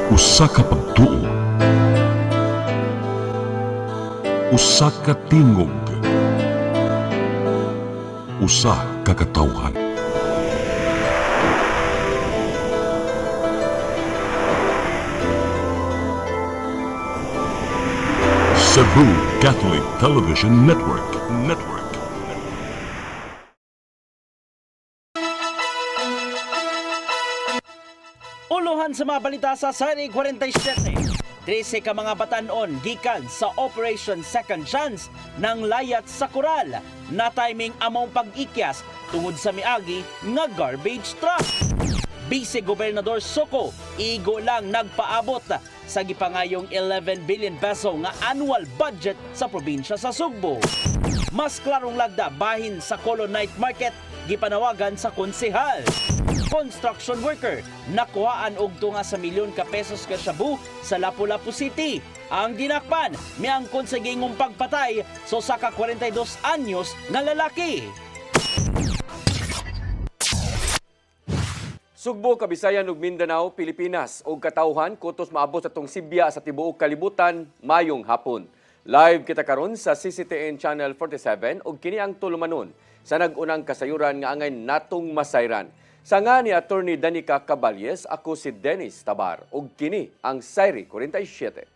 Usa ka pagtuo, usa ka tingog, usa ka katawhan. Cebu Catholic Television Network. Uluhan sa mga balita sa Sari 47. 13 ka mga batanon gikan sa Operation Second Chance ng layat sa Coral na timing among pag-ikyas tungod sa miagi nga garbage truck. Vice Gobernador Soco igo lang nagpaabot sa gipangayong 11 billion peso nga annual budget sa probinsya sa Sugbo. Mas klarong lagda bahin sa Colo Night Market gipanawagan sa konsehal. Construction worker nakuhaan og tunga sa milyon ka pesos ka shabu sa Lapu-Lapu City. Ang dinakpan miangkon sa gingong pagpatay so sa ka 42 anyos nga lalaki. Sugbo, Kabisayan ug Mindanao, Pilipinas og katawhan kutos maabot sa tong Sibya sa tibuok kalibutan mayong hapon. Live kita karon sa CCTN Channel 47 ug kini ang tulumanon sa nag-unang kasayuran nga angay natong masayran. Sa nga ni Attorney Danica Caballes, ako si Dennis Tabar ug kini ang Sari 47.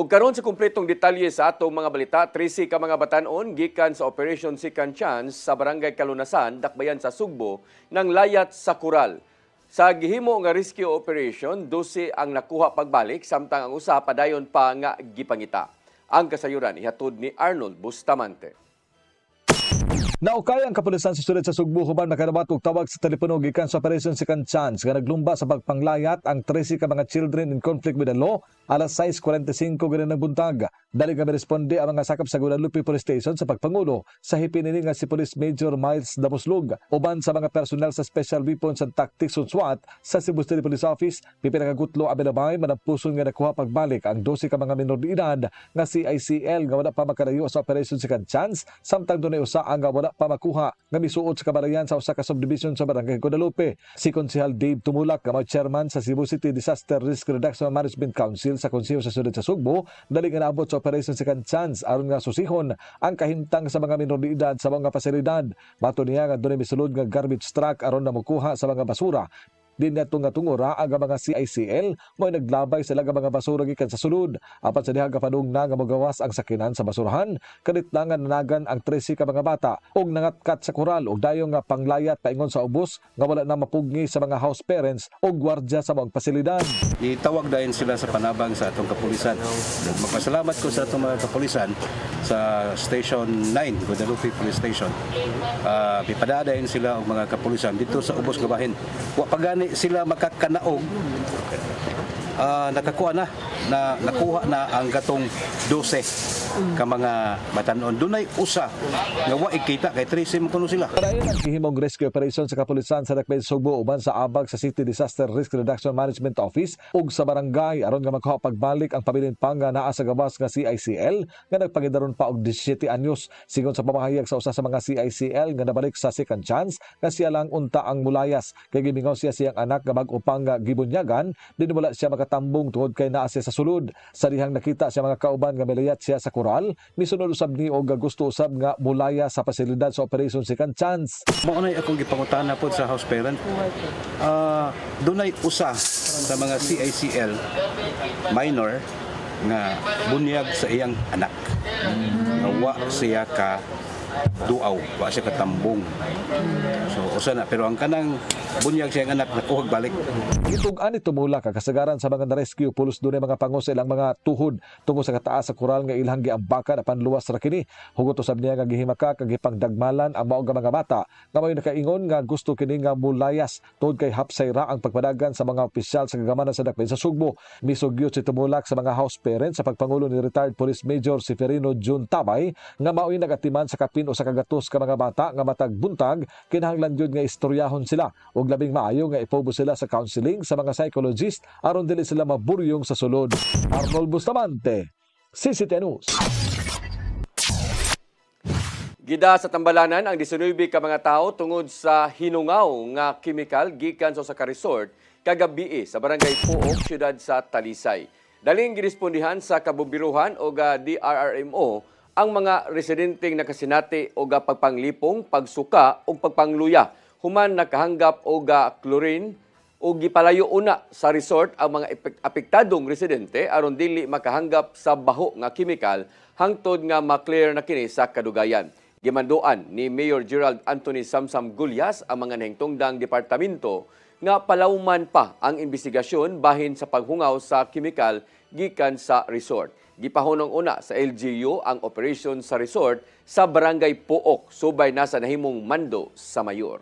Og karon sa kumpletong detalye sa atong mga balita, 13 ka mga batanon gikan sa Operation Second Chance sa Barangay Kalunasan, dakbayan sa Sugbo, ng layat sa Coral. Sa gihimo nga rescue operation, 12 ang nakuha pagbalik, samtang ang usa padayon pa nga gipangita. Ang kasayuran ihatod ni Arnold Bustamante. Naukay ang kapulisan sa syudad sa Sugbo huban makadabat og tawag sa telepono gikan sa Operation Second Chance nga naglumba sa pagpanglayat ang 13 ka mga children in conflict with the law alas 6:45 gani ng buntag. Dali nga responde ang mga sakop sa Guadalupe Police Station sa pagpangulo sa hipinini nga si Police Major Miles Damuslug uban sa mga personel sa Special Weapons and Tactics SWAT sa Cebu City Police Office. Pipinagagutlo abinabay manampuson nga nakuha pagbalik ang 12 ka mga minor de edad nga si ICL nga wala pa makadayo sa Operation Second Chance, samtang dunay usa ang wala pa makuha nga misuot sa kabarayan sa usa ka subdivision sa Barangay Guadalupe. Si Konsehal Dave Tumulak, nga chairman sa Cebu City Disaster Risk Reduction Management Council sa Konseho sa Syudad sa Sugbo, dali nga naabot sa Operation Second Chance aron nga susihon ang kahimtang sa mga minor de edad sa mga pasilidad. Bato niya nga dunay misulod nga garbage truck aron na mokuha sa mga basura. Din na tungura ang mga CICL mo naglabay sila nga mga basura gikan sa sulod. Apan sa diha kapadung na nga mogawas ang sakinan sa basurahan, kadit nga nanagan ang 13 ka mga bata og nangatkat sa koral og dayon nga panglayat paingon sa ubos nga wala na mapugni sa mga house parents o gwardiya sa mga pasilidad. Itawag dayon sila sa panabang sa atong kapulisan. Magpasalamat ko sa atong mga kapulisan sa Station 9, Guadalupe Police Station. Pipadadayon sila og mga kapulisan dito sa ubos nga bahin. Wa pagani sila makakanaog, nakakuha na nakuha na ang gatong 12 ka mga batanon. Dunay usa nga wa ikita kay 13 mo kuno sila. Dayon ang gihimong rescue operation sa kapulisan sa Dakbayan Sugbo uban sa abag sa City Disaster Risk Reduction Management Office ug sa barangay aron nga makuha pagbalik ang pabilin pa nga naa sa gawas nga CICL nga nagpagidaron pa og 17 anyos. Sigon sa pamahayag sa usa sa mga CICL nga nabalik sa Second Chance nga siya lang unta ang mulayas kay gimingaw siya siyang anak nga bag-o pa nga gibunyagan din wala siya makatambong tungod kay naa siya sa sulod. Sa dihang nakita siya mga kauban nga milayat siya sa koral, misunod usab ni og gusto usab nga mulaya sa pasilidad sa Operation Second Chance. Mao nay akong gipangutana pod sa house parent. Dunay usa sa mga CICL minor nga bunyag sa iyang anak. Nga wa siya ka duaw, wa siya katambong. So usa na, pero ang kanang bunyag siyang anak nakuhag balik. Gitugan ito mula kasagaran sa mga na-rescue pulos doon mga pangos ilang mga tuhod tungo sa kataas sa koral nga ilang giambakan apan luwas ra kini. Hugot usab niya nga gihimaka kag gipangdagmalan ang mao nga mga bata nga may nakaingon nga gusto kini nga mulayas tungod kay hapsay ra ang pagpadagan sa mga opisyal sa kagamanan sa dakpin sa Sugbo. Misugyot si tumulak sa mga house parents sa pagpangulo ni retired Police Major Severino Jun Tabay nga mao'y nagatiman sa kapin o sa kagatos ka mga bata nga matag buntag kinahanglan jud nga istoryahon sila ug labing maayo nga ipobo sila sa counseling sa mga psychologist aron dili sila maburyong sa sulod. Arnold Bustamante, CCTN News. Gida sa Tambalanan ang 19 ka mga tao tungod sa hinungaw nga chemical gikan sa ka resort kagabi sa Barangay Puok, siyudad sa Talisay. Daling girespondihan sa kabubiruhan o DRRMO ang mga residenteng nakasinati o pagpanglipong, pagsuka o pagpangluya human nakahanggap o chlorine o gipalayo una sa resort ang mga apektadong residente aron dili makahanggap sa baho nga chemical hangtod nga ma-clear na kini sa kadugayan. Gimanduan ni Mayor Gerald Anthony Samsam Gulyas ang mga nahingtungdang departamento nga palawman pa ang investigasyon bahin sa paghungaw sa chemical gikan sa resort. Gipahunong una sa LGU ang operation sa resort sa Barangay Puok subay na sa nahimong mando sa mayor.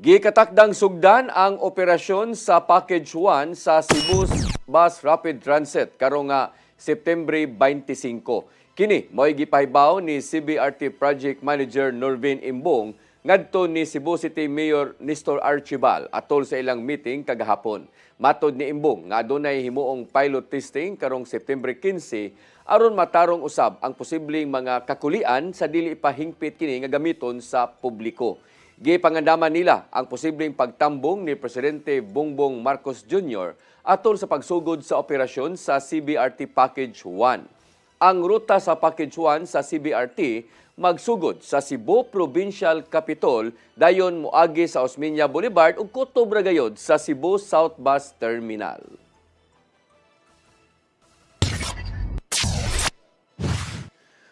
Gikatakdang sugdan ang operasyon sa Package 1 sa Cebu Bus Rapid Transit karong nga September 25. Kini mo'y gipahibaw ni CBRT Project Manager Norvin Imbong ngadto ni Cebu City Mayor Nestor Archibal atol sa ilang meeting kagahapon. Matod ni Imbong nga adunay himuong pilot testing karong September 15 aron matarong usab ang posibleng mga kakulian sa dili ipahingpit kini nga gamiton sa publiko. Gipangandaman nila ang posibleng pagtambong ni Presidente Bongbong Marcos Jr. atol sa pagsugod sa operasyon sa CBRT Package 1. Ang ruta sa Package 1 sa CBRT magsugod sa Cebu Provincial Capitol dayon moagi sa Osmeña Boulevard ug kutob ra gayod sa Cebu South Bus Terminal.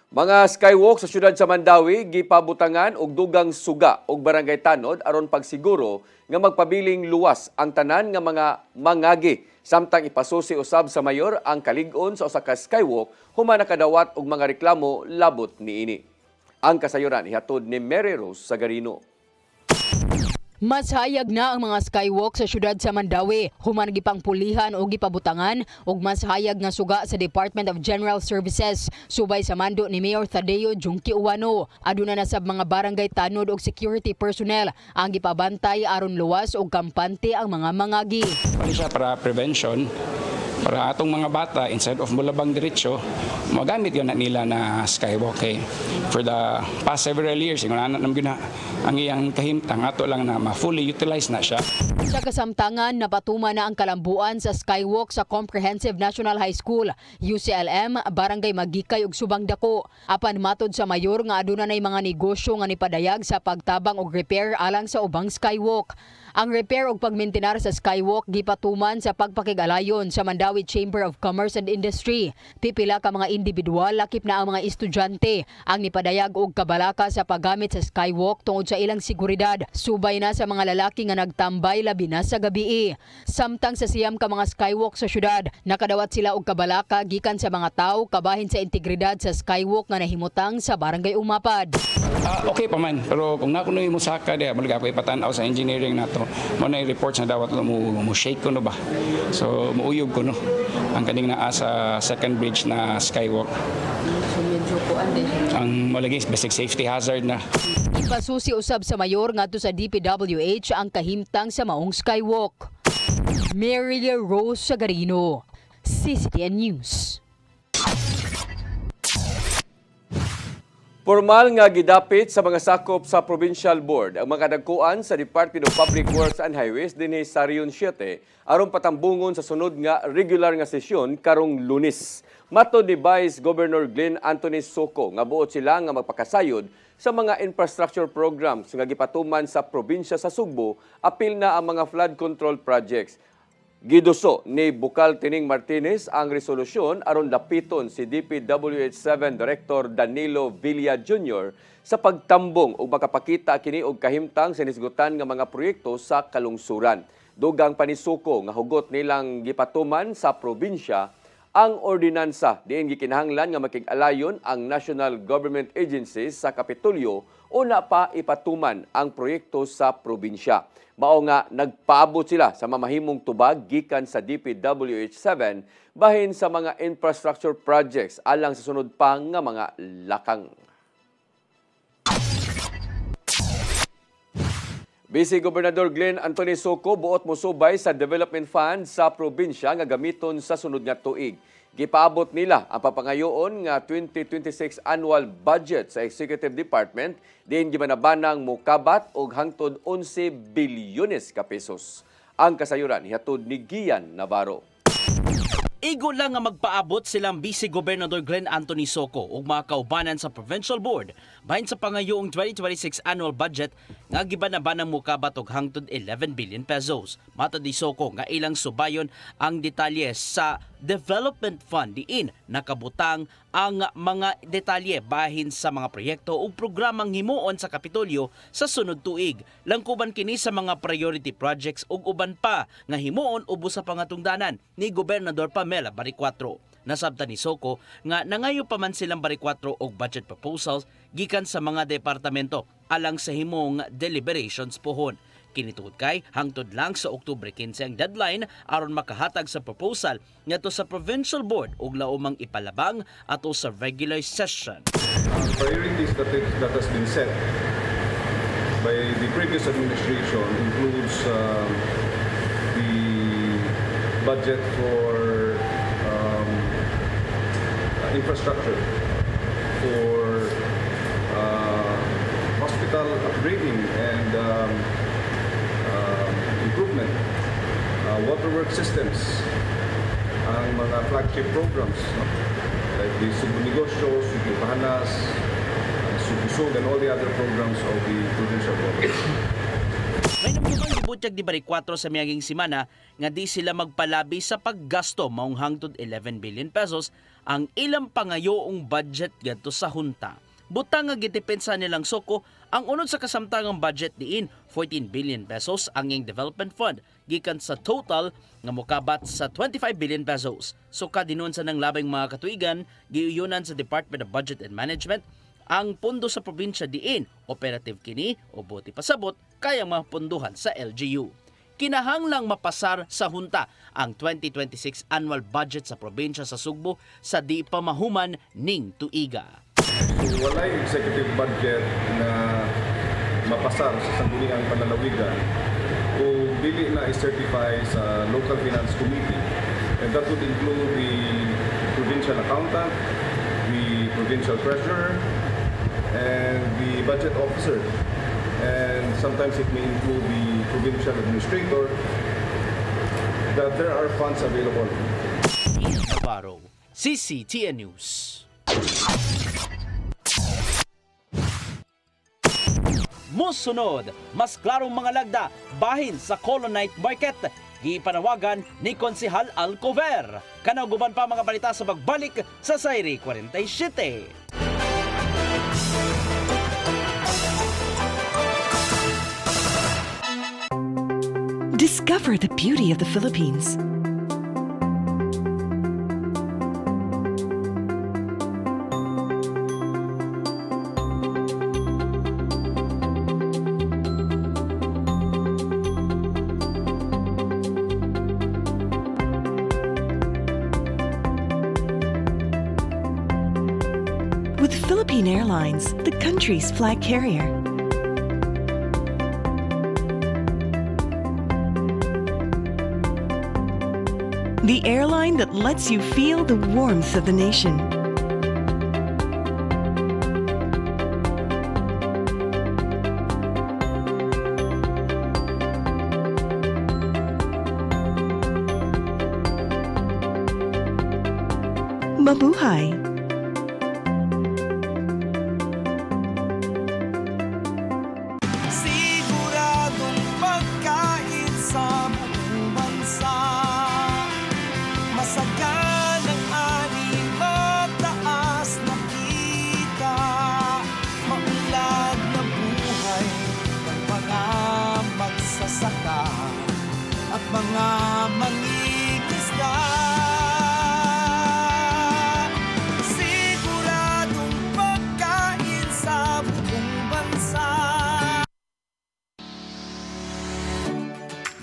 Mga skywalk sa siyudad sa Mandawi gipabutangan og dugang suga og barangay tanod aron pagsiguro nga magpabiling luwas ang tanan nga mga mangagi samtang ipasusi usab sa mayor ang kalig-on sa usa ka skywalk human nakadawat og mga reklamo labot niini. Ang kasayuran ihatod ni Mary Rose Sagarino. Mas hayag na ang mga skywalk sa syudad sa Mandawi, human gipang pulihan o gipabutangan ug mas hayag nga suga sa Department of General Services subay sa mando ni Mayor Tadeo Junki Uwano. Aduna na sab mga barangay tanod og security personnel ang gipabantay aron luwas og kampante ang mga mangagi. Pali siya para prevention, para atong mga bata instead of mulabang diretso, magamit yun na nila na skywalk. For the past several years, yung ang iyang kahimtang, ato lang na ma-fully utilize na siya. Sa kasamtangan, napatuma na ang kalambuan sa skywalk sa Comprehensive National High School, UCLM, Barangay Magikay ug Subang Dako. Apan matod sa mayor nga aduna nay mga negosyo nga nipadayag sa pagtabang og repair alang sa ubang skywalk. Ang repair ug pagmintinar sa skywalk gipatuman sa pagpakigalayon sa Mandawi Chamber of Commerce and Industry. Pipila ka mga individual lakip na ang mga estudyante ang nipadayag og kabalaka sa paggamit sa skywalk tungod sa ilang seguridad. Subay na sa mga lalaki nga nagtambay labi na sa gabii. Samtang sa siyam ka mga skywalk sa syudad, nakadawat sila og kabalaka gikan sa mga tawo kabahin sa integridad sa skywalk nga nahimutang sa Barangay Umapad. Okay pa man, pero kung nakuno mo saka diya, malaga ako ipatanaw sa engineering nato. Mo na reports na dawat mo shake ko no ba. So muuyog ko no ang kaning naa sa second bridge na skywalk. So medyo kuan din. Ang malagi basic safety hazard na. Ipasusi usab sa mayor ngadto sa DPWH ang kahimtang sa maong skywalk. Mary Rose Sagarino, CCTN News. Formal nga gidapit sa mga sakop sa Provincial Board ang mga kadagkuan sa Department of Public Works and Highways dinhi sa Rion 7 aron patambungon sa sunod nga regular nga sesyon karong Lunes. Matod ni Vice Governor Glenn Anthony Soco nga buot sila nga magpakasayod sa mga infrastructure programs nga gipatuman sa probinsya sa Sugbo apil na ang mga flood control projects. Giduso ni Bukal Tining Martinez ang resolusyon aron lapiton si DPWH7 Director Danilo Villa Jr. sa pagtambong o makapakita kini og kahimtang sa nisgutan nga mga proyekto sa kalungsuran. Dugang panisuko nga hugot nilang gipatuman sa probinsya ang ordinansa diin gikinahanglan nga makig-alayon ang national government agencies sa Kapitolyo o na pa ipatuman ang proyekto sa probinsya. Mao nga nagpaabot sila sa mamahimong tubag gikan sa DPWH7 bahin sa mga infrastructure projects alang sa sunod pa nga mga lakang. Vice Gobernador Glenn Anthony Soco buot mosubay sa development fund sa probinsya nga gamiton sa sunod nga tuig. Gipaabot nila ang papangayoon nga 2026 annual budget sa Executive Department diin gimanabanang mokabat og hangtod 11 bilyones ka pesos. Ang kasayuran hihatod ni Gian Navarro. Igo lang nga magpaabot silang Vice Gobernador Glenn Anthony Soco ug mga kaubanan sa Provincial Board bahin sa pangayoong 2026 annual budget nga gibanabanang mokabat og hangtod 11 billion pesos. Matod ni Soco nga ilang subayon ang detalye sa Development Fund diin nakabutang ang mga detalye bahin sa mga proyekto ug programang himuon sa Kapitolyo sa sunod tuig. Langkuban kini sa mga priority projects ug uban pa nga himuon ubos sa pangatungdanan ni Gobernador Pamela Baricuatro. Nasabtan ni Soco nga nangayo pa man silang Baricuatro og budget proposals gikan sa mga departamento alang sa himong deliberations pohon. Kinituod kay hangtod lang sa Oktubre 15 ang deadline aron makahatag sa proposal ngadto sa Provincial Board ug laumang ipalabang ato sa regular session. Priorities that has been set by the previous administration includes the budget for infrastructure, for hospital upgrading and improvement, waterworks systems, ang mga flagship programs, no? Like the Subu Negosyo, Subu Pahanas, Subusog, and all the other programs of the provincial government. May namumang gibutyag di Baricuatro sa miyaging simana nga di sila magpalabi sa paggasto maong hangtod 11 billion pesos ang ilang pangayoong budget gadto sa hunta. Butang nga gitipensa nilang Soco ang unod sa kasamtangang budget diin 14 billion pesos ang ing development fund gikan sa total nga mokabat sa 25 billion pesos. So kadinon sa nang labing mga katuigan giuyunan sa Department of Budget and Management ang pondo sa probinsya diin operative kini o buti pasabot kayang mapunduhan sa LGU. Kinahanglang mapasar sa hunta ang 2026 annual budget sa probinsya sa Sugbo sa di pamahuman ning tuiga. Walay executive budget na mapasar sa sangguniang panlalawigan o dili na i-certify sa local finance committee, and that would include the provincial accountant, the provincial treasurer, and the budget officer, and sometimes it may include the provincial administrator, that there are funds available. Navarro, CCTN News. Musunod, mas klarong mga lagda bahin sa Colonite Market. Gipanawagan ni Konsehal Alcover. Kanaguban pa mga balita sa pagbalik sa Sayri 47. Discover the beauty of the Philippines. With Philippine Airlines, the country's flag carrier. The airline that lets you feel the warmth of the nation. Mabuhay! Siguradong pagkain sa buong bansa.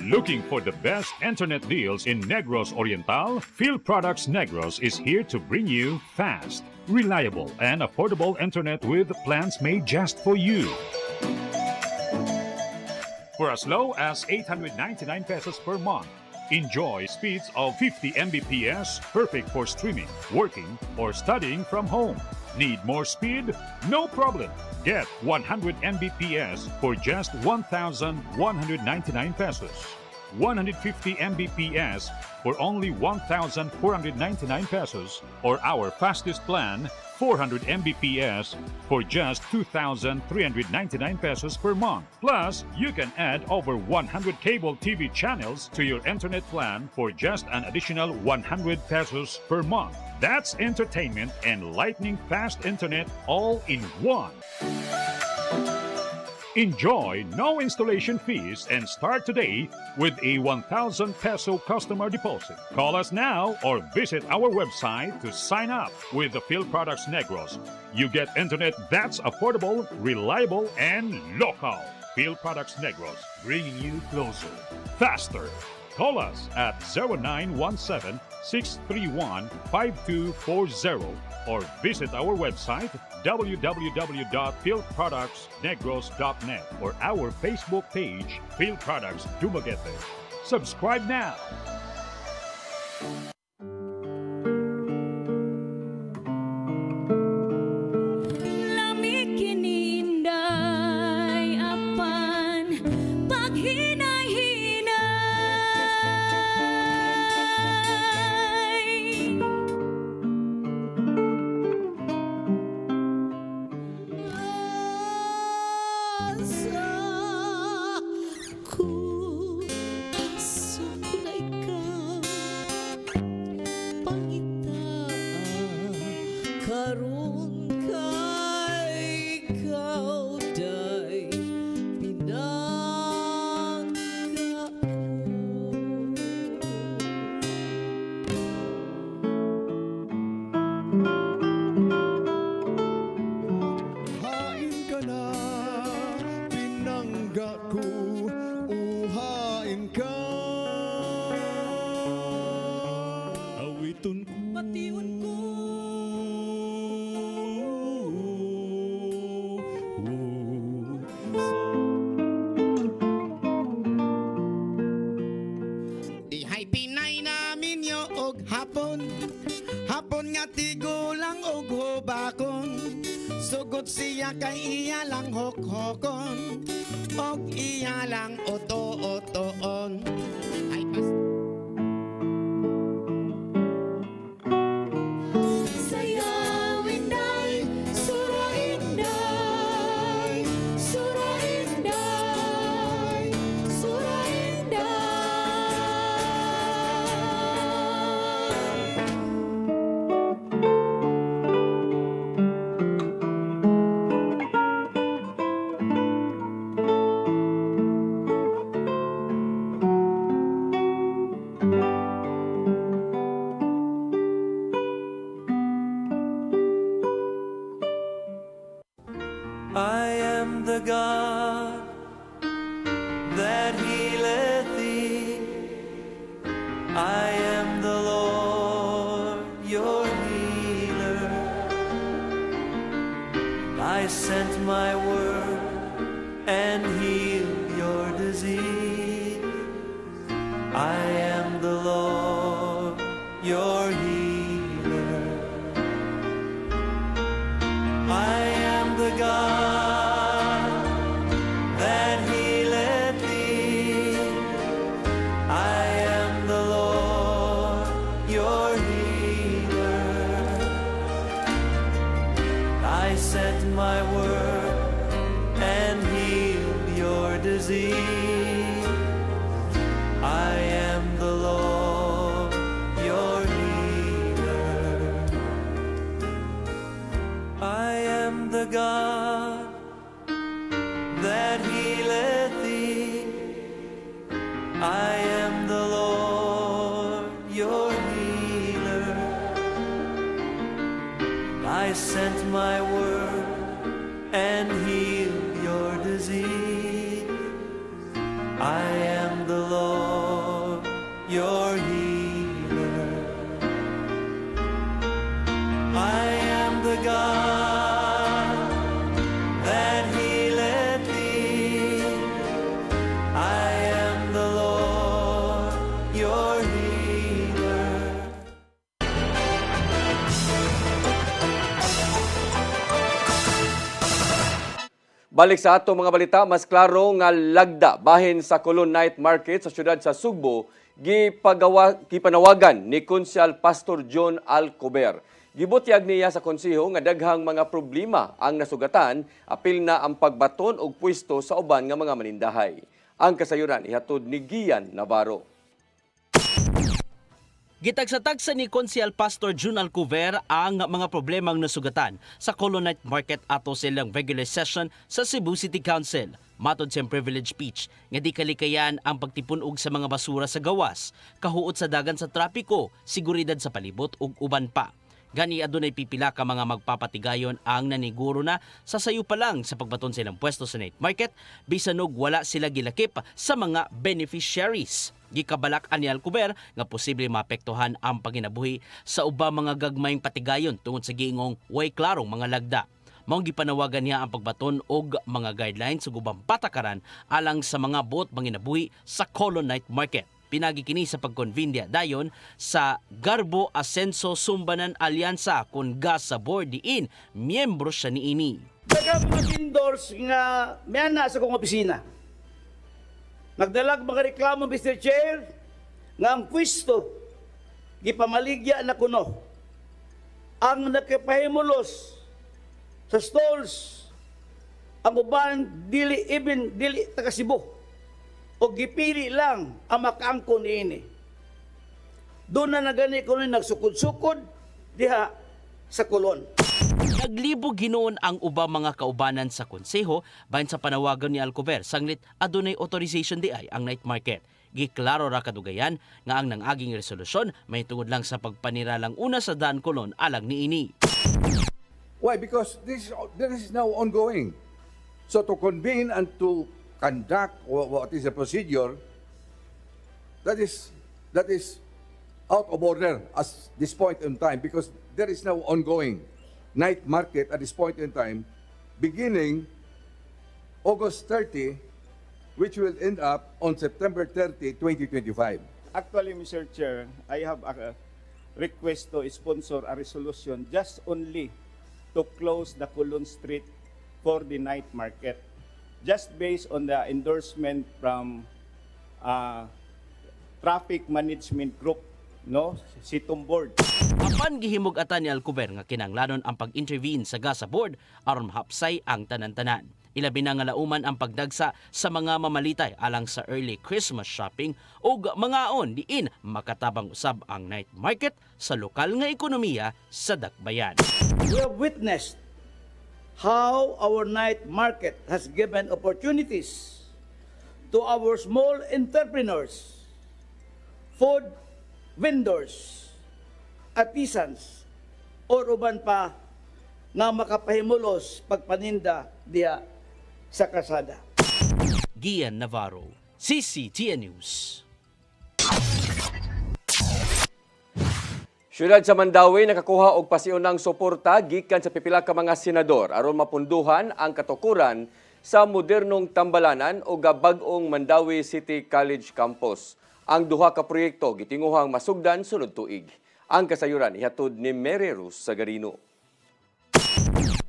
Looking for the best internet deals in Negros Oriental? Field Products Negros is here to bring you fast, reliable, and affordable internet with plans made just for you. For as low as 899 pesos per month, enjoy speeds of 50 Mbps, perfect for streaming, working, or studying from home. Need more speed? No problem. Get 100 Mbps for just 1,199 pesos. 150 Mbps for only 1,499 pesos, or our fastest plan, 400 Mbps for just 2,399 pesos per month. Plus, you can add over 100 cable TV channels to your internet plan for just an additional 100 pesos per month. That's entertainment and lightning fast internet all in one. Enjoy no installation fees and start today with a 1,000 peso customer deposit. Call us now or visit our website to sign up with the Field Products Negros. You get internet that's affordable, reliable, and local. Field Products Negros, bringing you closer, faster. Call us at 0917-631-5240 or visit our website www.fieldproductsnegros.net or our Facebook page, Field Products Dumaguete. Subscribe now. Sugod siya kay iya lang hokhokon og iya lang oto-otoon. Ay pas I am the God that healeth thee. I am the Lord, your healer. I sent my word and healed your disease. I am the Lord, your healer. I am the God that healeth thee. I am the Lord, your healer. I sent my word and healed your disease. I am the Lord, your healer. I am the God that healeth thee. I am the Lord, your healer. I sent my word and healed your disease. I am the Lord. Balik sa ato mga balita, mas klaro nga lagda bahin sa Colon Night Market sa syudad sa Sugbo gipanawagan ni Konsyal Pastor John Alcober. Gibutyag niya sa konseho nga daghang mga problema ang nasugatan, apil na ang pagbaton og pwesto sa uban nga mga manindahay. Ang kasayuran ihatod ni Gian Navarro. Gitagsatagsa ni Konsyal Pastor Jun Alcover ang mga problemang nasugatan sa Colon Night Market ato silang regular session sa Cebu City Council. Matod siyang privilege speech nga di kalikayan ang pagtipunog sa mga basura sa gawas, kahuot sa dagan sa trapiko, seguridad sa palibot ug uban pa. Gani adunay pipila ka mga magpapatigayon ang naniguro na sa sayo pa lang sa pagbaton silang pwesto sa night market bisan og wala sila gilakip sa mga beneficiaries. Gikabalak ani Alcober nga posible maapektuhan ang paginabuhi sa ubang mga gagmayng patigayon tungod sa giingong way klarong mga lagda. Maong gipanawagan niya ang pagbaton og mga guidelines sa ubang patakaran alang sa mga bot manginabuhi sa Colon Night Market. Pinagi kini sa pagkonvindia dayon sa Garbo Asenso Sumbanan Alyansa kun gas sa board diin miyembro siya niini. Daghang mga vendors nga miana sa kong opisina. Nagdalag mga reklamo, Mr. Chair, nga ang pwesto gipamaligya na kuno. Ang nakapahimulos sa stalls ang uban dili taga Cebu o gipili lang ang makaangkon niini. Doon na nagani ko rin nagsukod-sukod diha sa Colon. Naglibo ginoon ang ubang mga kaubanan sa konseho bahin sa panawagan ni Alcover sanglit adunay authorization di ay ang night market. Giklaro ra kadugayan nga ang nangaging resolusyon may tungod lang sa pagpaniralang una sa daan Colon alang niini. Why? Because this is now ongoing. So to convene and to conduct what is the procedure, that is out of order at this point in time because there is now ongoing night market at this point in time, beginning August 30, which will end up on September 30, 2025. Actually, Mr. Chair, I have a request to sponsor a resolution just only to close the Colon Street for the night market, just based on the endorsement from Traffic Management Group, no, Situm Board. Apan gihimug-atan ni Alcover nga kinahanglanon ang pag-intervene sa GASA Board aron mahapsay ang tanan-tanan. Ilabi na nga lauman ang pagdagsa sa mga mamalitay alang sa early Christmas shopping ug mangaon diin makatabang usab ang night market sa lokal nga ekonomiya sa Dakbayan. We have witnessed how our night market has given opportunities to our small entrepreneurs, food vendors, artisans, o uban pa nga makapahimulos pagpaninda diha sa kalsada. Gian Navarro, CCTN News. Syudad sa Mandawi nakakuha og pasiunang suporta gikan sa pipila ka mga senador aron mapunduhan ang katukuran sa modernong tambalanan o bag-ong Mandawi City College Campus. Ang duha ka proyekto gitinguhang masugdan sunod tuig. Ang kasayuran ihatod ni Mary Rose Sagarino.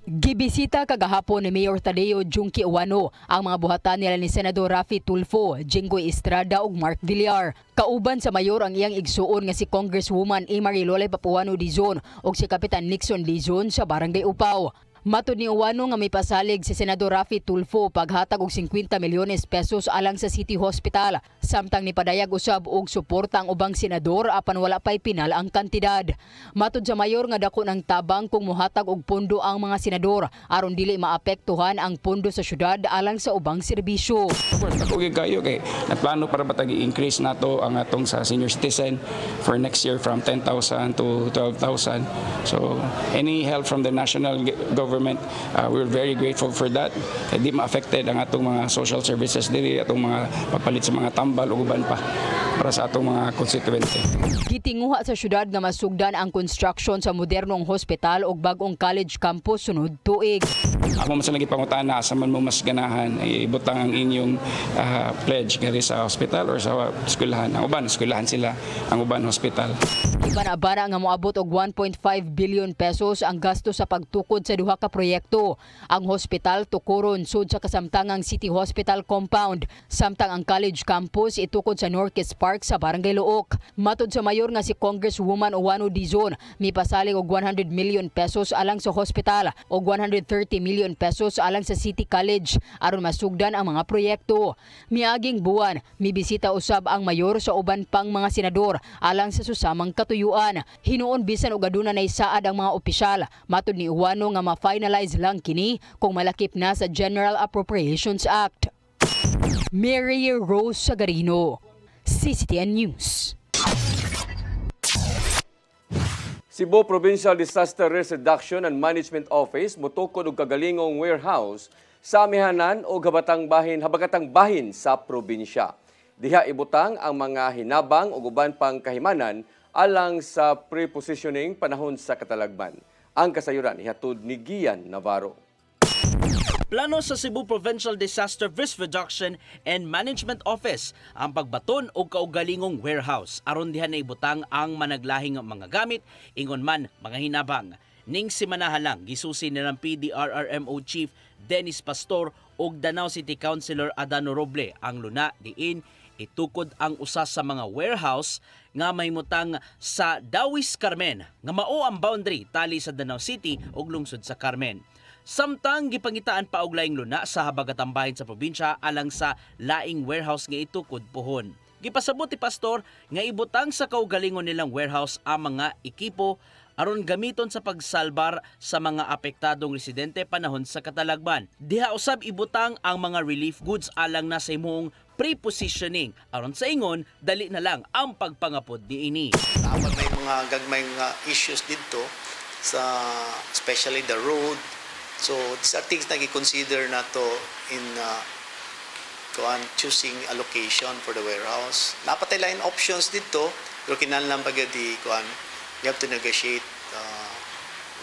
Gibisita kagahapon ni Mayor Tadeo Junki Uwano ang mga buhatan nila ni Senador Rafi Tulfo, Jinggoy Estrada ug Mark Villar. Kauban sa mayor ang iyang igsuon nga si Congresswoman Imari Lolay Papuano Dizon ug si Kapitan Nixon Dizon sa Barangay Upaw. Matod ni Uwano nga may pasalig si Senador Rafi Tulfo paghatag og 50 milyones pesos alang sa City Hospital. Samtang nipadayag usab og suporta ang ubang senador apan wala pay pinal ang kantidad. Matod sa mayor nga dako ng tabang kung mohatag og pondo ang mga senador aron dili maapektuhan ang pondo sa syudad alang sa ubang serbisyo. Ako kayo kay nagplano para batag i-increase nato ang atong sa senior citizen for next year from 10,000 to 12,000. So any help from the national government, we're very grateful for that. Di ma-affected ang atong mga social services dili, atong mga pagpalit sa mga tambal tambal ug uban pa para sa atong mga konstituente. Gitinguha sa syudad nga masugdan ang construction sa modernong hospital ug bag-ong college campus sunod tuig. Ako mas lagi pangutana asa man mo mas ganahan ay ibutang ang inyong pledge ngari sa hospital or sa eskwelahan. Ang uban eskwelahan sila, ang uban hospital. Ibana-bana nga moabot og 1.5 billion pesos ang gasto sa pagtukod sa duha ka proyekto. Ang hospital tukuron sud sa kasamtangang City Hospital compound, samtang ang college campus itukod sa Norquez Park sa Barangay Luok. Matud sa mayor nga si Congresswoman Uwano Dizon, mipasalig og 100 million pesos alang sa hospital og 130 million pesos alang sa City College aron masugdan ang mga proyekto. Miaging buwan, mibisita usab ang mayor sa uban pang mga senador alang sa susamang katuyuan. Hinuon bisan og aduna nay saad ang mga opisyal. Matud ni Uwano nga ma-finalize lang kini kung malakip na sa General Appropriations Act. Mary Rose Sagarino, CCTN News. Cebu Provincial Disaster Risk Reduction and Management Office mutukod og kagalingong warehouse sa amihanan o habagatang bahin sa probinsya. Diha ibutang ang mga hinabang o uban pang kahimanan alang sa pre-positioning panahon sa katalagman. Ang kasayuran ihatod ni Gian Navarro. Plano sa Cebu Provincial Disaster Risk Reduction and Management Office ang pagbaton og kaugalingong warehouse aron diha na ibutang ang managlahing mga gamit ingon man mga hinabang. Ning simanahan lang gisusi nilang PDRRMO Chief Dennis Pastor ug Danao City Councilor Adano Roble ang luna diin itukod ang usa sa mga warehouse nga mahimutang sa Dawis Carmen nga mao ang boundary tali sa Danao City ug lungsod sa Carmen. Samtang gipangitaan pa og laing luna sa habagatang bahin sa probinsya alang sa laing warehouse nga itukod pohon. Gipasabot ni Pastor nga ibutang sa kaugalingon nilang warehouse ang mga ekipo aron gamiton sa pagsalbar sa mga apektadong residente panahon sa katalagman. Diha usab ibutang ang mga relief goods alang na sa imong pre-positioning aron sa ingon dali na lang ang pagpangapod niini. Dapat may mga gagmay nga issues dito sa especially the road. So these are things na i-consider na to in choosing a location for the warehouse. Napatay lang options dito, pero kinahanglan pa gyud you have to negotiate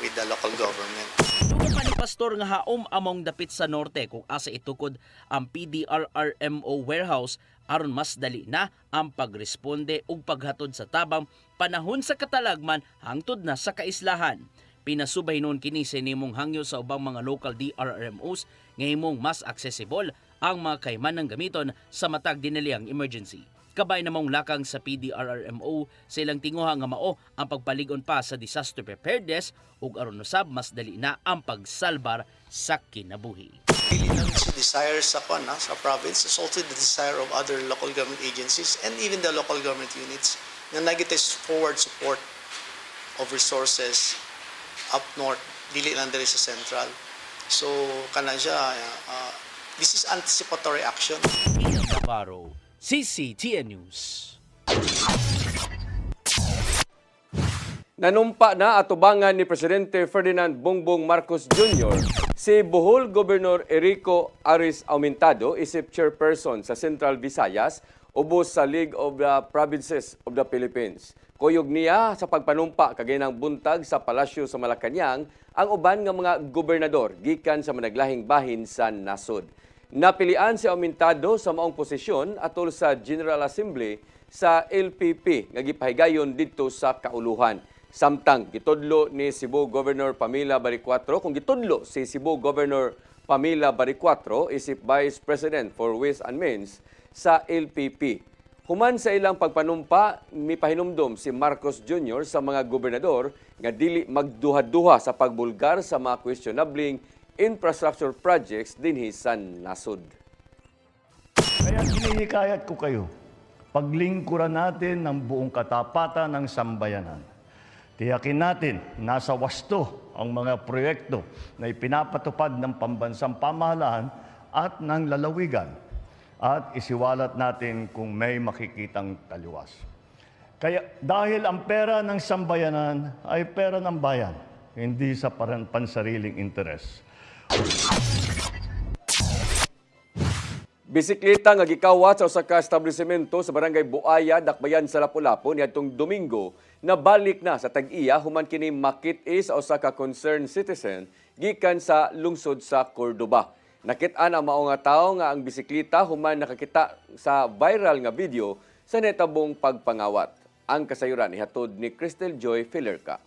with the local government. Tugon pa ni Pastor nga haom among dapit sa norte kung asa itukod ang PDRRMO warehouse aron mas dali na ang pagresponde ug paghatod sa tabang panahon sa katalagman hangtod na sa kaislahan. Pinasubay noon kini sa nimong hangyo sa ubang mga local DRRMOs nga himong mas accessible ang mga kaymanang gamiton sa matag dinaliang emergency. Kabay namang lakang sa PDRRMO sa ilang tinguha nga mao ang pagpaligon pa sa disaster preparedness ug aron usab mas dali na ang pagsalbar sa kinabuhi. Really lang sa desire sa province, it's also the desire of other local government agencies and even the local government units na nagiti's forward support of resources up north, dili lang diri sa central. So, kana siya, this is anticipatory action. Ian Navarro, CCTN News. Nanumpa na atubangan ni Presidente Ferdinand Bongbong Marcos Jr. si Bohol Governor Erico Aris Aumentado isip chairperson sa Central Visayas ubos sa League of the Provinces of the Philippines. Kuyog niya sa pagpanumpa kagay ng buntag sa palasyo sa Malacañang ang uban nga mga gobernador gikan sa managlahing bahin sa nasod. Napilian si Aumentado sa maong posisyon atol sa General Assembly sa LPP nga gipahigayon didto sa kauluhan. Samtang gitudlo ni Cebu Governor Pamela Baricuatro, kung gitudlo si Cebu Governor Pamela Baricuatro isip Vice President for Ways and Means sa LPP. Human sa ilang pagpanumpa, mipahinumdom si Marcos Jr. sa mga gobernador nga dili magduha-duha sa pagbulgar sa mga questionabling infrastructure projects dinhi sa nasod. Kaya hinihikayat ko kayo, paglingkuran natin ng buong katapatan ng sambayanan. Tiyakin natin nasa wasto ang mga proyekto na ipinapatupad ng pambansang pamahalaan at ng lalawigan. At isiwalat natin kung may makikitang taliwas. Kaya dahil ang pera ng sambayanan ay pera ng bayan, hindi sa pansariling interes. Bisikleta nga gikawat sa usa ka establishmento sa barangay Buaya, Dakbayan sa Lapu-Lapu niadtong Domingo nabalik na sa tag-iya human kini makit-i sa usa ka concerned citizen gikan sa lungsod sa Cordoba. Nakit-an ang mao nga tawo nga ang bisikleta human nakakita sa viral nga video sa netabong pagpangawat. Ang kasayuran ihatod ni Crystal Joy Filerca.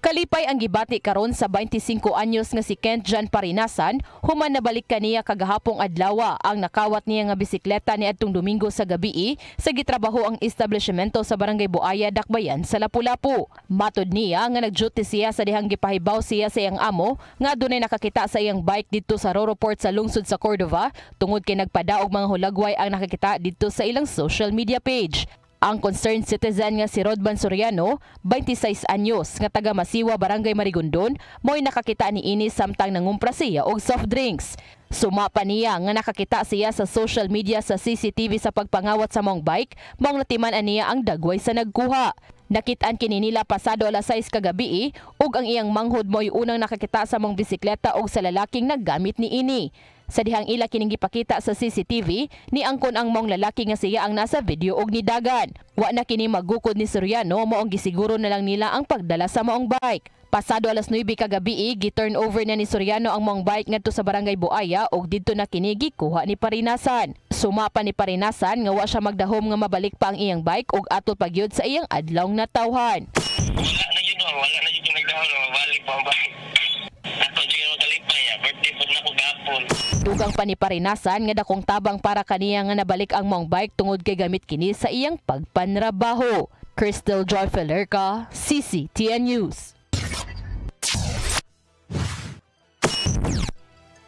Kalipay ang gibati karon sa 25 anyos nga si Kent John Parinasan, human nabalik kaniya kagahapong adlaw ang nakawat niya nga bisikleta niadtong Domingo sa gabii sa gitrabaho ang establishmento sa barangay Buaya, Dakbayan sa Lapu-Lapu. Matod niya nga nagduty siya sa dihang gipahibaw siya sa iyang amo nga dunay nakakita sa iyang bike didto sa Roro Port sa lungsod sa Cordova tungod kay nagpadaog mga hulagway ang nakakita didto sa ilang social media page. Ang concerned citizen nga si Rodban Soriano, 26 anyos, nga taga Masiwa, Barangay Marigondon, mo'y nakakita ni ini samtang nangumpra siya og soft drinks. Sumapa niya nga nakakita siya sa social media sa CCTV sa pagpangawat sa mong bike, mong natiman niya ang dagway sa nagkuha. Nakitaan kini nila pasado alas 6 kagabi ug ang iyang manghod mo'y unang nakakita sa mong bisikleta og sa lalaking naggamit ni ini. Sa dihang ila kining gipakita sa CCTV, ni angkon ang mong lalaki nga siya ang nasa video og nidagan. Wa na kini magukod ni Soriano, maong gisiguro na lang nila ang pagdala sa maong bike. Pasado alas 9 kagabi, gi-turn over na ni Soriano ang maong bike ngadto sa barangay Buaya ug didto na kini gikuha ni Parinasan. Sumapa ni Parinasan nga wa siya magdahom nga mabalik pa ang iyang bike ug atol pagyud sa iyang adlaw nga tawhan. Wala na yun nagdahom na mabalik pa ang bike. Ato jud mo kalipay, birthday pud na ko gapon. Dugang pa ni Parinasan nga dakong tabang para kaniya nga nabalik ang mong bike tungod kay gamit kini sa iyang pagpanrabaho. Crystal Joy Filerca, CCTN News.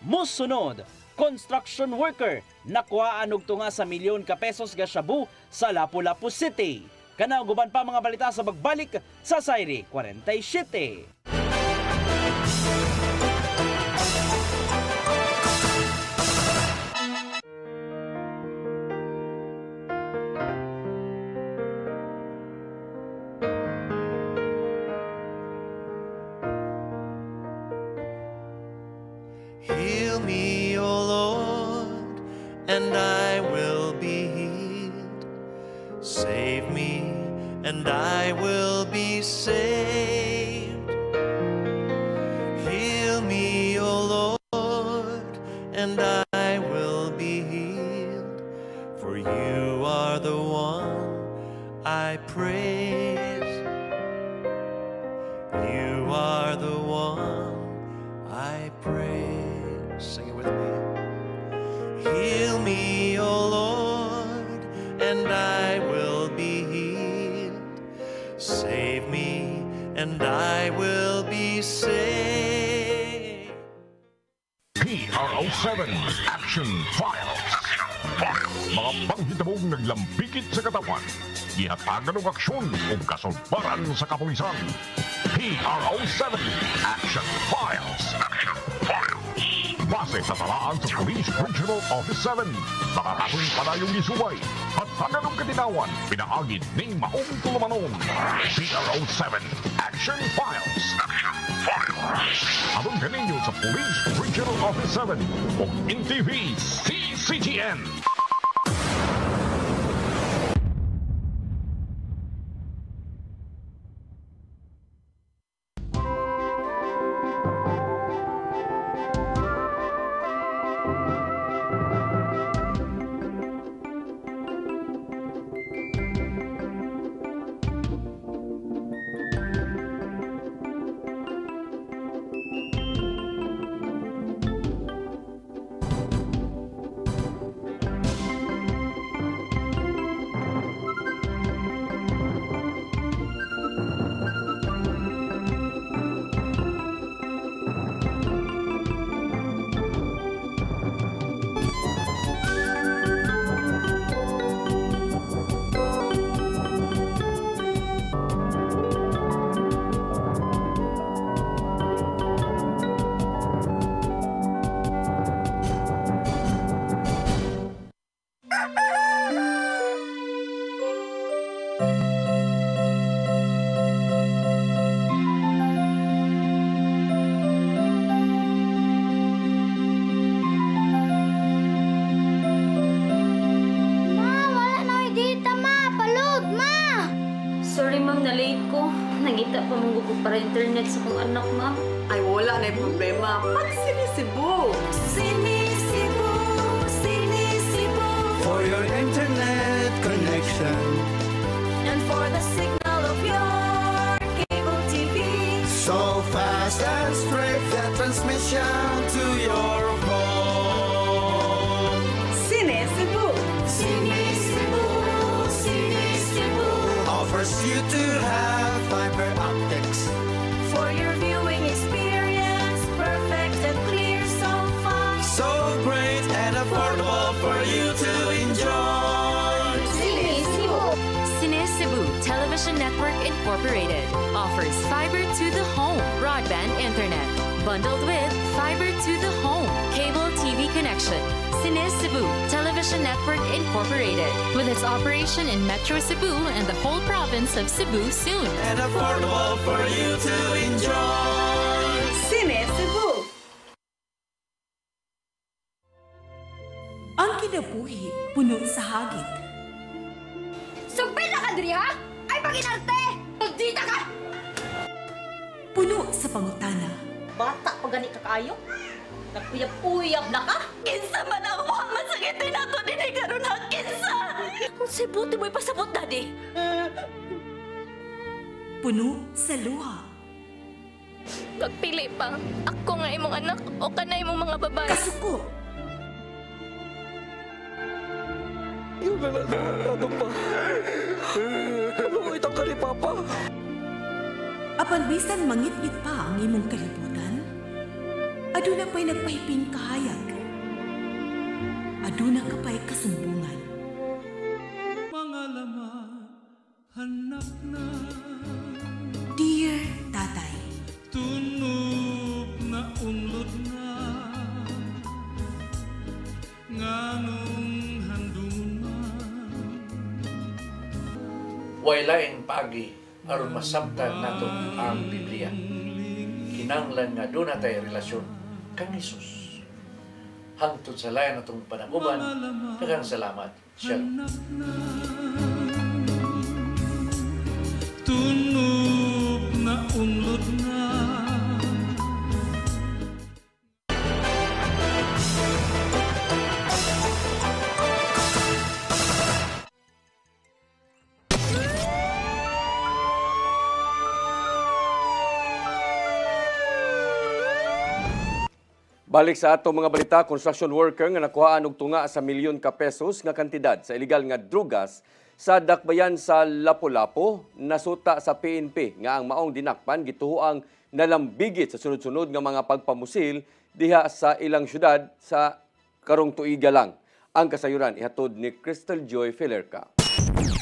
Musunod, construction worker nakuhaan og tunga sa milyon ka pesos nga shabu sa Lapu-Lapu City. Kana guban pa mga balita sa pagbalik sa Sayri 47. Heal me, O Lord, and I will be healed. Save me, and I will be saved. Heal me, O Lord, and I will be healed. For you are the one I praise. You are the one I praise. Sing it with me. Heal me, O Lord, and I will be healed. Save me, and I will be saved. PRO7 Action Files. Mga panghitabong naglambikit sa katawan. Ihatagan ng aksyon o kasulbaran sa kapulisan. PRO7 Action Files. Base sa talaan sa Police Regional Office 7. Nakakatuloy palayong isubay. Hatagan ng katinawan. Pinaagid ng maong tulumanon. PRO7 Action Files. Abang kaninyo sa Police Regional Office 7 o NTV CCTN. ko. Nangita pa mong ko para internet sa kong anak, ma'am. Ay, wala na yung problema. Pag Sinisibu! Sinisibu, Sinisibu. For your internet connection. And for the signal of your cable TV. So fast and straight, that transmission to your home. Sinisibu! Sinisibu, Sinisibu. Offers you to have fiber optics. For your viewing experience, perfect and clear, so fast. So great and affordable for you to enjoy. Sinisibu. Sinisibu Television Network Incorporated offers fiber to the home broadband internet bundled with fiber to the home cable TV connection. Sinisibu Television Network Incorporated with its operation in Metro Cebu and the whole province of Cebu soon. And affordable for you to enjoy. Sinisibu! Ang kinabuhi puno sa hagit. Sugpil na ka, Dri, ha? Ay, paginarte! Magdita ka! Puno sa pangutana. Bata pa gani ka kayo? Nagpuyab-uyab na ka? Kinsa man ang muhang masakitin nato din ay karon ha, kinsa! Kung sibuti mo'y pasabot, Daddy. Puno sa luha. Pagpili pa, ako nga imong anak o kanay imong mga babae. Kasuko. Yung ano pa? Ano itong ka ni Papa? Apan bisan mangit-ngit pa ang imong kalibutan, aduna pa'y nagpahiping kahayag. Aduna ka pa'y kasumbungan. Mga laman, hanap na. Dear Tatay, Tunog na unlod na. Nganong handungan man. Waylaing pagi aron masabtan nato ang Biblia. Kinanglan nga doon natay relasyon kang Hesus. Hangtod sa layan natong panaguban, daghang salamat. Shalom. Tunog na unlod na. Balik sa ato mga balita, construction worker nga nakuhaan og tunga sa milyon ka pesos nga kantidad sa illegal nga drugas sa dakbayan sa Lapu-Lapu nasuta sa PNP nga ang maong dinakpan gituoang nalambigit sa sunod-sunod nga mga pagpamusil diha sa ilang syudad sa karong tuiga lang. Ang kasayuran ihatod ni Crystal Joy Filerca.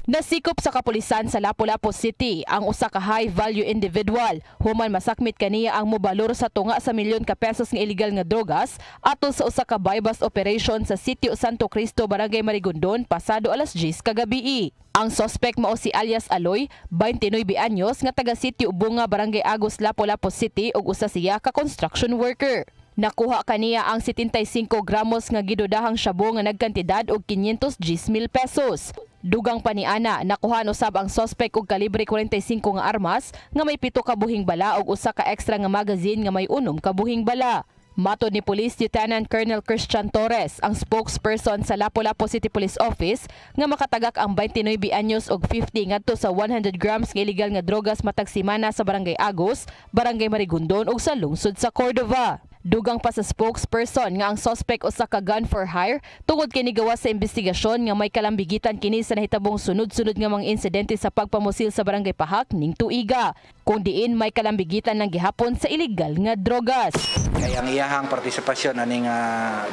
Nasikop sa kapulisan sa Lapu-Lapu City ang usa ka high-value individual human masakmit kaniya ang mobalor sa tunga sa milyon ka pesos nga illegal nga drogas atol sa usa ka buy-bust operation sa Sitio Santo Cristo, Barangay Marigondon pasado alas 10 kagabi. Ang suspect mao si alias Aloy, 29 anyos nga taga Sitio Bunga, Barangay Agos, Lapu-Lapu City ug usa siya ka construction worker. Nakuha kaniya ang 75 gramos nga gidudahang shabu nga nagkantidad og 510,000 pesos. Dugang paniana, nakuhaan usab ang suspect og kalibre 45 nga armas nga may 7 ka buhing bala ug usa ka extra nga magazine nga may 6 ka buhing bala. Matod ni Police Lieutenant Colonel Christian Torres, ang spokesperson sa Lapu-Lapu City Police Office, nga makatagak ang 29 anyos og 50 ngadto sa 100 grams nga illegal nga drogas matag semana sa Barangay Agos, Barangay Marigondon ug sa lungsod sa Cordova. Dugang pa sa spokesperson nga ang suspect usa ka gun for hire tungod kini gawas sa investigasyon nga may kalambigitan kini sa nahitabong sunod-sunod nga mga insidente sa pagpamusil sa Barangay Pahak ning tuiga, kung diin may kalambigitan ng gihapon sa illegal nga drogas. Kaya ang iyahang partisipasyon aning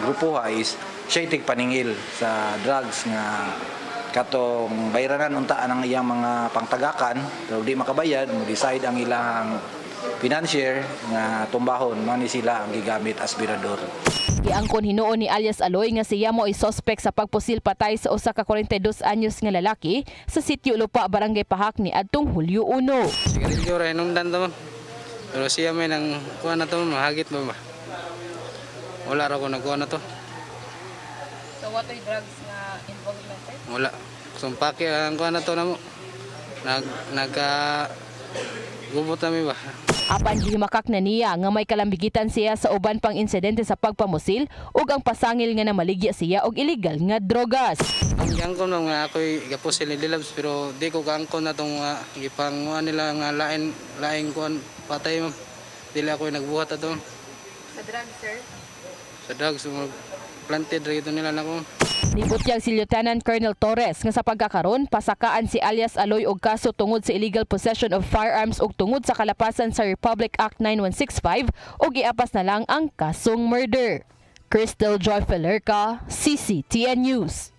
grupo is siya paningil sa drugs nga katong bayranan unta ang iyang mga pangtagakan pero di makabayad mo decide ang ilang financier nga tumbahon man ni sila ang gigamit as birador. Giangkon hinuon ni alias Aloy nga siya mo ay suspect sa pagpusil patay sa usa ka 42 anyos nga lalaki sa Sitio Lupa, Barangay Pahak ni adtong Hulyo 1. Sigarilyo ra hinungdan ta mo. Pero siya may nang kuha na to mahagit mo ba? Wala ra ko nagkuha na to. So what are drugs na involvement? Wala. Sumpaki ang kuha na to na mo. Gubot namin ba? Apan gihimakak na niya nga may kalambigitan siya sa uban pang insidente sa pagpamusil ug ang pasangil nga namaligya siya og illegal nga drogas. Ang gangkon lang nga ako'y gapusil ni Dilabs pero di ko gangkon na itong ipanguha nila nga laing kuhan patay ma'am. Dili ako'y nagbuhat ato. Sa drugs, sir? Sa drugs, planted rin ito nila na ko. Nibutyag si Lieutenant Colonel Torres nga sa pagkakaron pasakaan si alias Aloy og kaso tungod sa illegal possession of firearms ug tungod sa kalapasan sa Republic Act 9165 ug iapas na lang ang kasong murder. Crystal Joy Felerca, CCTN News.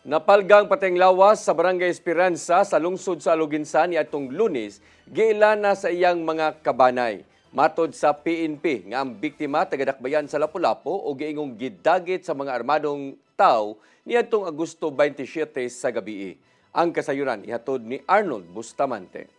Napalgang pateng lawas sa Barangay Esperanza sa lungsod sa Aluginsan ni atong Lunes, giila na sa iyang mga kabanay. Matod sa PNP nga ang biktima taga-Dakbayan sa Lapu-Lapu o giingong gidagit sa mga armadong tao niadtong Agosto 27 sa gabi. Ang kasayuran ihatod ni Arnold Bustamante.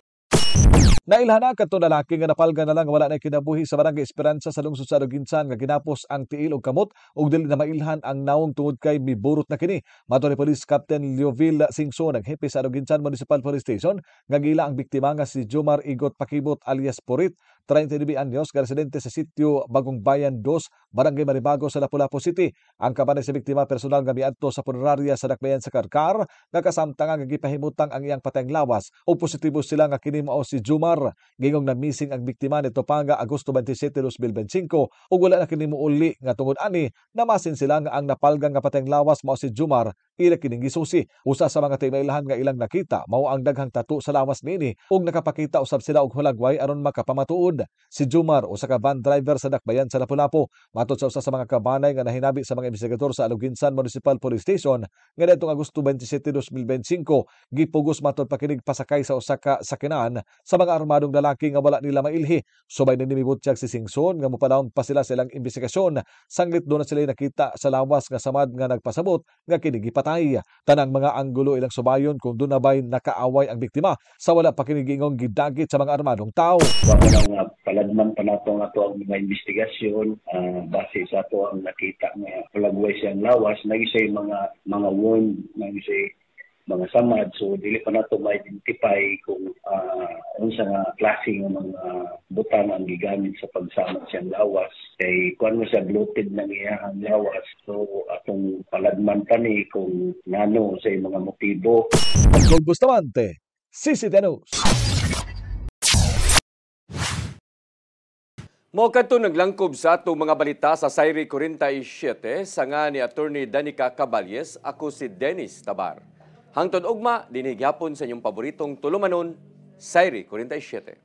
Nailhana kadto lalaki nga napalga na lang wala na kinabuhi sa Barangay Esperanza sa lungsod sa Aluginsan nga ginapos ang tiil og kamot ug dili na mailhan ang nawong tungod kay miburot na kini. Mato ni Police Captain Leoville Singson ang hepe sa Aluginsan Municipal Police Station nga gila ang biktima nga si Jomar Igot Pakibot alias Purit, 39 anyos, ka residente sa sitio Bagong Bayan 2, Barangay Maribago sa Lapu-Lapu City. Ang kabanay sa biktima personal nga miadto sa punerarya sa Dakbayan sa Karkar nga kasamtang nga gipahimutang ang iyang patayng lawas o positibo sila nga kini mao si Jomar. Gingong na missing ang biktima nito pa nga Agosto 27, 2025 ug wala na kini muuli nga tungod ani namasin sila nga ang napalgang nga patayng lawas mao si Jomar ila kining gisusi. Usa sa mga timaylahan nga ilang nakita mao ang daghang tattoo sa lawas niini ug nakapakita usab sila og hulagway aron makapamatuod. Si Jomar usa ka van driver sa Dakbayan sa Lapu-Lapu. Matod sa usa sa mga kabanay nga nahinabi sa mga investigador sa Aluginsan Municipal Police Station nga daytong Agosto 27, 2025 gipugos matod pa kining pasakay sa usa ka sakyanan sa mga armadong lalaki nga wala nila mailhi. Subay na nimibutyag si Singson nga mopadawon pa sila sa ilang investigasyon. Sanglit doon na sila nakita sa lawas nga samad nga nagpasabot nga kini gipatay. Tanang mga anggulo ilang subayon kung doon na ba'y nakaaway ang biktima sa wala pa kinigingong gidagit sa mga armadong tao. Paladman pa nato nga to ang mga investigasyon base sa to ang nakita nga palagway siyang lawas nagisay mga wound nagisay mga samad, so dili pa nato ma-identify kung unsa nga klase ng mga butang ang gigamit sa pagsamad siyang lawas. Kay kuan mo siya bloated ng iyang lawas, so atong paladman pa ni kung nano sa mga motibo. Arnold Bustamante, CCTN News. Mao kadto naglangkob sa atong mga balita sa Sayri 47 sa nga ni Attorney Danica Caballes, ako si Dennis Tabar. Hangtod ugma dinig hapon sa inyong paboritong tulumanon, Sayri 47.